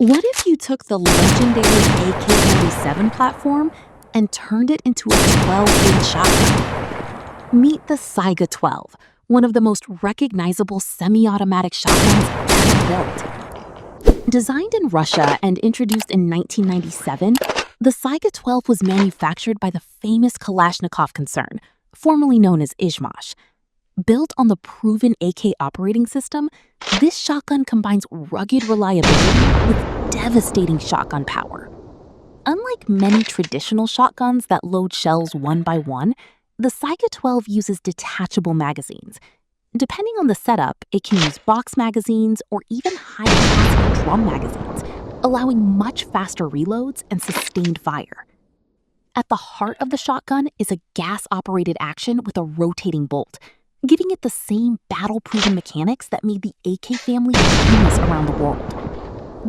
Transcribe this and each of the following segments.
What if you took the legendary AK-47 platform and turned it into a 12-gauge shotgun? Meet the Saiga-12, one of the most recognizable semi-automatic shotguns ever built. Designed in Russia and introduced in 1997, the Saiga-12 was manufactured by the famous Kalashnikov Concern, formerly known as Izhmash. Built on the proven AK operating system, this shotgun combines rugged reliability with devastating shotgun power. Unlike many traditional shotguns that load shells one by one, the Saiga-12 uses detachable magazines. Depending on the setup, it can use box magazines or even high-capacity drum magazines, allowing much faster reloads and sustained fire. At the heart of the shotgun is a gas-operated action with a rotating bolt, giving it the same battle-proven mechanics that made the AK family famous around the world.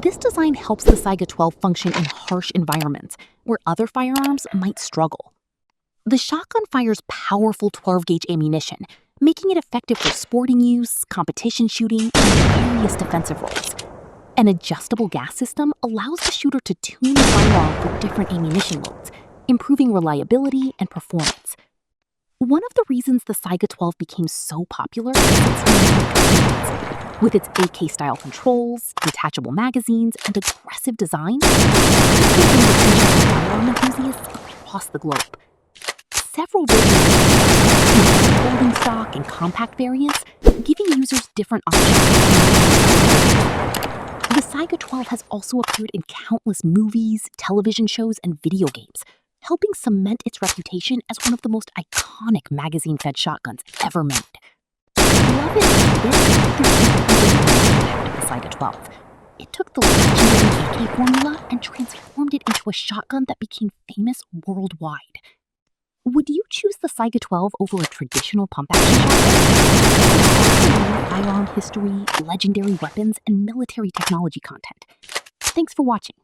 This design helps the Saiga-12 function in harsh environments where other firearms might struggle. The shotgun fires powerful 12-gauge ammunition, making it effective for sporting use, competition shooting, and various defensive roles. An adjustable gas system allows the shooter to tune the firearm for different ammunition loads, improving reliability and performance. One of the reasons the Saiga-12 became so popular is its unique appearance. With its AK-style controls, detachable magazines, and aggressive design, it's gained attention from firearm enthusiasts across the globe. Several versions include folding stock and compact variants, giving users different options. The Saiga-12 has also appeared in countless movies, television shows, and video games, helping cement its reputation as one of the most iconic magazine-fed shotguns ever made. Love it or hate it, there's an impact of the Saiga-12. It took the legendary AK formula and transformed it into a shotgun that became famous worldwide. Would you choose the Saiga-12 over a traditional pump-action shotgun? Firearm history, legendary weapons, and military technology content. Thanks for watching.